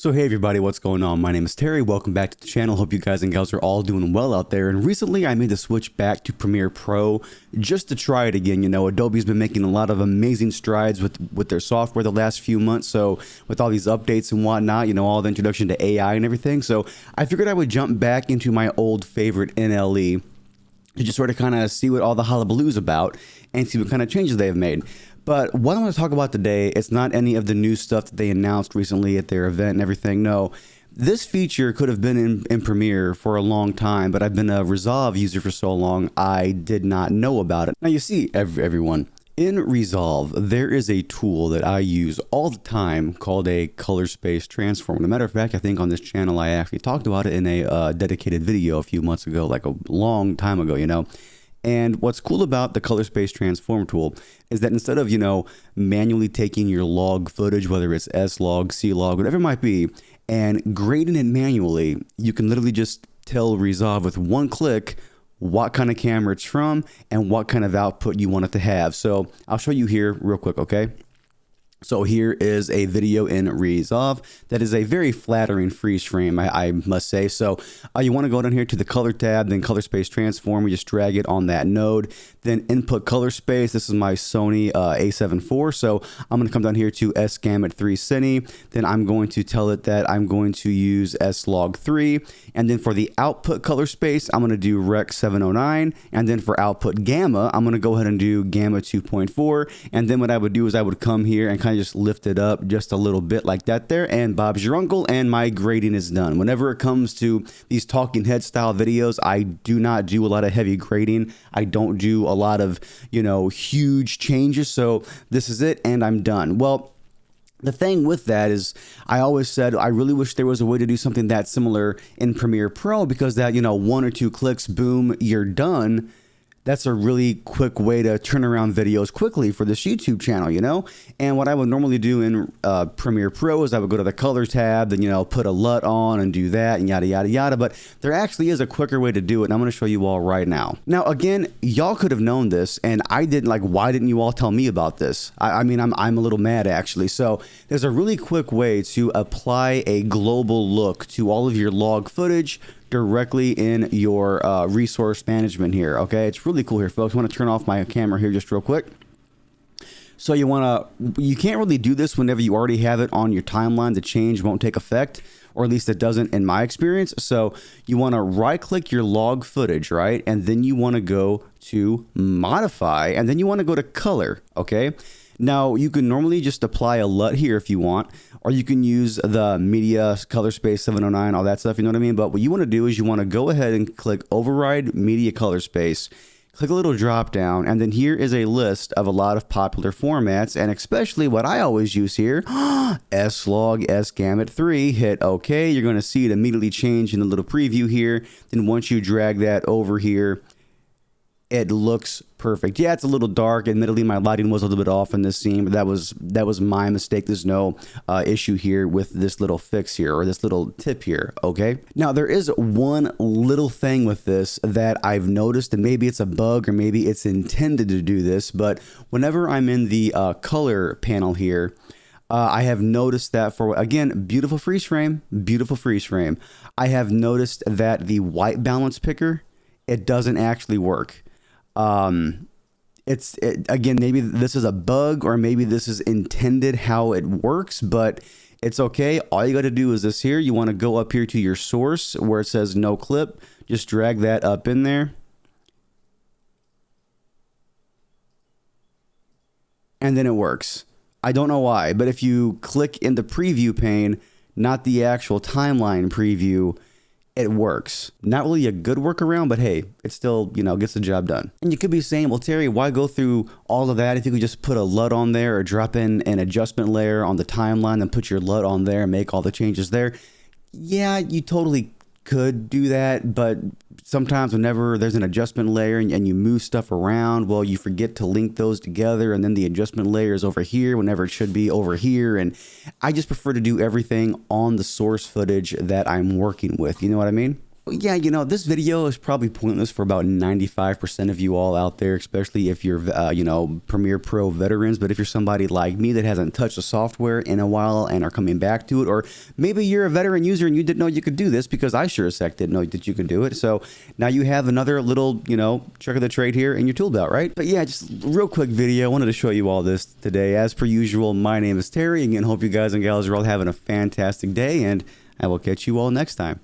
So hey everybody, what's going on? My name is Terry. Welcome back to the channel. Hope you guys and gals are all doing well out there. And recently I made the switch back to Premiere Pro just to try it again. You know, Adobe's been making a lot of amazing strides with their software the last few months. So with all these updates and whatnot, you know, all the introduction to AI and everything. So I figured I would jump back into my old favorite NLE to just sort of kind of see what all the hullabaloo's about and see what kind of changes they have made. But what I want to talk about today, it's not any of the new stuff that they announced recently at their event and everything. No, this feature could have been in Premiere for a long time, but I've been a Resolve user for so long, I did not know about it. Now you see, everyone, in Resolve, there is a tool that I use all the time called a color space transform. As a matter of fact, I think on this channel, I actually talked about it in a dedicated video a few months ago, like a long time ago, you know. And what's cool about the color space transform tool is that instead of, you know, manually taking your log footage, whether it's S log, C log, whatever it might be, and grading it manually, you can literally just tell Resolve with one click what kind of camera it's from and what kind of output you want it to have. So I'll show you here real quick, okay? So here is a video in Resolve that is a very flattering freeze frame, I must say. So you want to go down here to the color tab, then color space transform. We just drag it on that node. Then input color space. This is my Sony a7 IV. So I'm going to come down here to S Gamut 3 Cine. Then I'm going to tell it that I'm going to use S Log 3. And then for the output color space, I'm going to do Rec 709. And then for output gamma, I'm going to go ahead and do Gamma 2.4. And then what I would do is I would come here and kind of just lift it up just a little bit like that there, and Bob's your uncle, and my grading is done. Whenever it comes to these talking head style videos, I do not do a lot of heavy grading. I don't do a lot of, you know, huge changes. So this is it, and I'm done. Well, the thing with that is I always said I really wish there was a way to do something that similar in Premiere Pro, because that, you know, one or two clicks, boom, you're done. That's a really quick way to turn around videos quickly for this YouTube channel, you know? And what I would normally do in Premiere Pro is I would go to the color tab, then, you know, put a LUT on and do that and yada, yada, yada. But there actually is a quicker way to do it, and I'm going to show you all right now. Now, again, y'all could have known this, and I didn't. Like, why didn't you all tell me about this? I mean, I'm a little mad, actually. So there's a really quick way to apply a global look to all of your log footage directly in your resource management here. Okay, it's really cool here, folks. I want to turn off my camera here just real quick. So you can't really do this whenever you already have it on your timeline. The change won't take effect, or at least it doesn't in my experience. So you want to right click your log footage, right? And then you want to go to modify, and then you want to go to color. Okay, now you can normally just apply a LUT here if you want, or you can use the media color space 709, all that stuff, you know what I mean? But what you want to do is you want to go ahead and click override media color space, click a little drop down, and then here is a list of a lot of popular formats, and especially what I always use here, S Log, S Gamut 3, hit OK. You're going to see it immediately change in the little preview here. Then once you drag that over here, it looks perfect. Yeah, it's a little dark. Admittedly, my lighting was a little bit off in this scene, but that was my mistake. There's no issue here with this little fix here, or this little tip here, okay? Now, there is one little thing with this that I've noticed, and maybe it's a bug, or maybe it's intended to do this, but whenever I'm in the color panel here, I have noticed that for, again, beautiful freeze frame. I have noticed that the white balance picker, it doesn't actually work. Again, maybe this is a bug, or maybe this is intended how it works, but it's okay. All you got to do is this here. You want to go up here to your source where it says no clip. Just drag that up in there. And then it works. I don't know why, but if you click in the preview pane, not the actual timeline preview, it works. Not really a good workaround, but hey, it still, you know, gets the job done. And you could be saying, well, Terry, why go through all of that if you could just put a LUT on there, or drop in an adjustment layer on the timeline and put your LUT on there and make all the changes there? Yeah, you totally could do that, but sometimes whenever there's an adjustment layer and you move stuff around, well, you forget to link those together, and then the adjustment layer is over here whenever it should be over here. And I just prefer to do everything on the source footage that I'm working with. You know what I mean? Yeah, this video is probably pointless for about 95% of you all out there, especially if you're, Premiere Pro veterans. But if you're somebody like me that hasn't touched the software in a while and are coming back to it, or maybe you're a veteran user and you didn't know you could do this, because I sure as heck didn't know that you could do it. So now you have another little, trick of the trade here in your tool belt, right? But yeah, just real quick video. I wanted to show you all this today. As per usual, my name is Terry. Again, hope you guys and gals are all having a fantastic day, and I will catch you all next time.